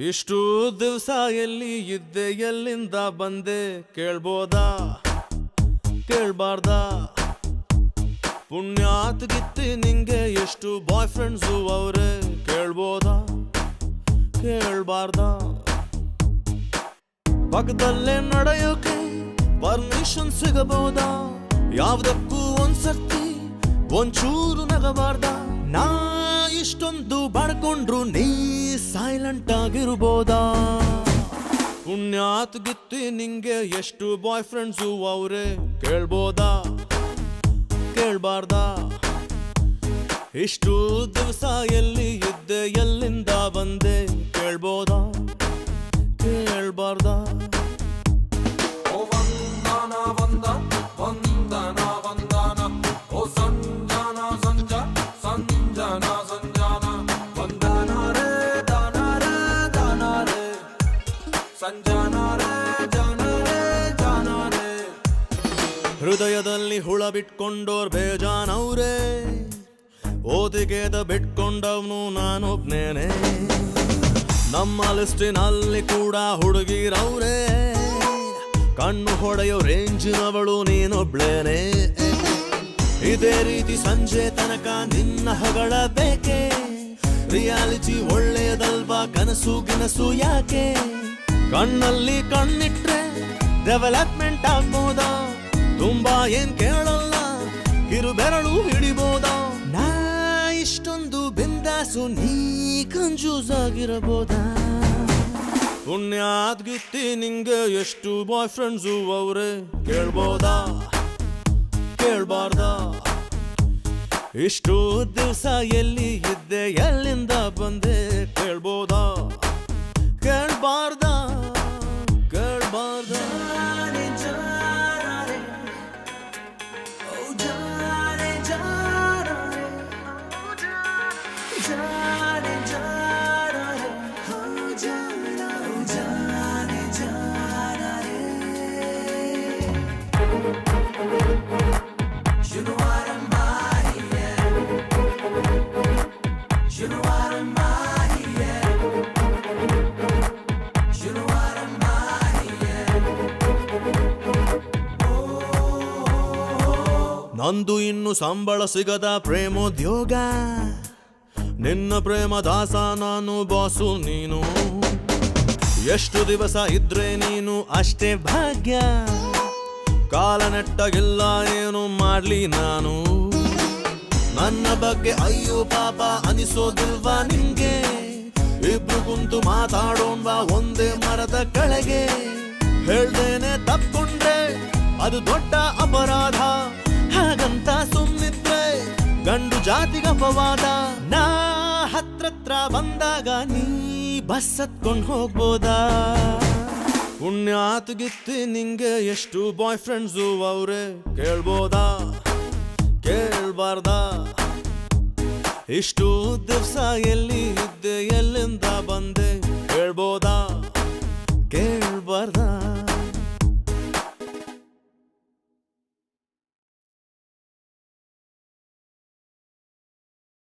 ಇಷ್ಟು ದಿವಸ ಎಲ್ಲಿ ಇದ್ದೆ, ಎಲ್ಲಿಂದ ಬಂದೆ ಕೇಳ್ಬೋದಾ ಕೇಳ್ಬಾರ್ದಾ? ಪುಣ್ಯಾತ್ಗಿತ್ತಿ ನಿಂಗೆ ಎಷ್ಟು ಬಾಯ್ ಫ್ರೆಂಡ್ಸು ಅವ್ರೆ ಕೇಳ್ಬೋದಾ ಕೇಳ್ಬಾರ್ದಾ? ಪಕ್ಕದಲ್ಲೇ ನಡೆಯೋಕೆ ಪರ್ಮಿಷನ್ ಸಿಗಬಹುದಾ? ಯಾವ್ದಕ್ಕೂ ಒಂದ್ಸರ್ತಿ ಒಂಚೂರು ನಗಬಾರ್ದ? ನಾ ಇಷ್ಟೊಂದು ಬಡ್ಕೊಂಡ್ರು ನೀ ಸೈಲೆಂಟ್ ಆಗಿರ್ಬೋದಾ? ಪುಣ್ಯಾತ್ಗಿತ್ತಿ ನಿಂಗೆ ಎಷ್ಟು ಬಾಯ್ ಫ್ರೆಂಡ್ಸು ಅವ್ರೆ ಕೇಳ್ಬೋದಾ ಕೇಳ್ಬಾರ್ದಾ? ಇಷ್ಟು ದಿವಸ ಎಲ್ಲಿ ಇದ್ದೆ, ಎಲ್ಲಿಂದ ಬಂದೆ ಕೇಳ್ಬೋದಾ ಕೇಳ್ಬಾರ್ದಾ? ಹೃದಯದಲ್ಲಿ ಹುಳ ಬಿಟ್ಕೊಂಡೋರ್ ಬೇಜಾನವ್ರೆ, ಓದಿಗೆದ ಬಿಟ್ಕೊಂಡವ್ನು ನಾನೊಬ್ನೇನೆ. ನಮ್ಮ ಲಿಸ್ಟಿನಲ್ಲಿ ಕೂಡ ಹುಡುಗಿರವ್ರೆ, ಕಣ್ಣು ಹೊಡೆಯೋ ರೇಂಜಿನವಳು ನೀನೊಬ್ಳೇನೆ. ಇದೇ ರೀತಿ ಸಂಜೆ ತನಕ ನಿನ್ನ ಹೊಗಳ ಬೇಕೆ? ರಿಯಾಲಿಟಿ ಒಳ್ಳೆಯದಲ್ವಾ, ಕನಸು ಗಿನಸು ಯಾಕೆ? ಕಣ್ಣಲ್ಲಿ ಕಣ್ಣಿಟ್ರೆ ಡೆವಲಪ್ಮೆಂಟ್ ಆಗ್ಬೋದಾ? ತುಂಬಾ ಏನ್ ಕೇಳಲ್ಲ, ಕಿರುಬೆರಳು ಹಿಡಿಬೋದಾ? ನಾ ಇಷ್ಟೊಂದು ಬಿಂದಾಸು, ನೀ ಕಂಜೂಸ್ ಆಗಿರಬಹುದಾ? ಪುಣ್ಯಾತ್ಗಿತ್ತಿ ನಿಂಗೆ ಎಷ್ಟು ಬಾಯ್ ಫ್ರೆಂಡ್ಸು ಅವ್ರೆ ಕೇಳ್ಬೋದಾ ಕೇಳ್ಬಾರ್ದಾ? ಇಷ್ಟು ದಿವಸ ಎಲ್ಲಿ ಇದ್ದೆ, ಎಲ್ಲಿಂದ ಬಂದೆ ಕೇಳ್ಬೋದಾ ಕೇಳ್ಬಾರ್ದಾ ಕೇಳ್ಬಾರ್ದಾ? ನಂದು ಇನ್ನು ಸಂಬಳ ಸಿಗದ ಪ್ರೇಮೋದ್ಯೋಗ, ನಿನ್ನ ಪ್ರೇಮ ದಾಸ ನಾನು, ಬಾಸು ನೀನು. ಎಷ್ಟು ದಿವಸ ಇದ್ರೆ ನೀನು ಅಷ್ಟೇ ಭಾಗ್ಯ, ಕಾಲ ನೆಟ್ಟಗಿಲ್ಲ ಏನು ಮಾಡ್ಲಿ ನಾನು. ನನ್ನ ಬಗ್ಗೆ ಅಯ್ಯೋ ಪಾಪ ಅನಿಸೋದಿಲ್ವಾ ನಿಂಗೆ? ಇಬ್ರು ಕುಂತು ಮಾತಾಡೋಣ್ವಾ ಒಂದೇ ಮರದ ಕೆಳಗೆ. ಹೇಳ್ದೇನೆ ತಪ್ಕೊಂಡ್ರೆ ಅದು ದೊಡ್ಡ ಅಪರಾಧ, ಹಾಗಂತ ಸುಮ್ನಿದ್ರೆ ಗಂಡು ಜಾತಿಗೆ ಅಪವಾದ. ನಾ ಹತ್ರತ್ರ ಬಂದಾಗ ನೀ ಬಸ್ ಹತ್ಕೊಂಡ್ ಹೋಗ್ಬೋದಾ? ಪುಣ್ಯಾತ್ಗಿತ್ತಿ ನಿಂಗೆ ಎಷ್ಟು ಬಾಯ್ ಫ್ರೆಂಡ್ಸು ಅವ್ರೆ ಕೇಳ್ಬೋದಾ ಕೇಳ್ಬಾರ್ದಾ? ಇಷ್ಟು ದಿವಸ ಎಲ್ಲಿ ಇದ್ದೆ, ಎಲ್ಲಿಂದ ಬಂದೆ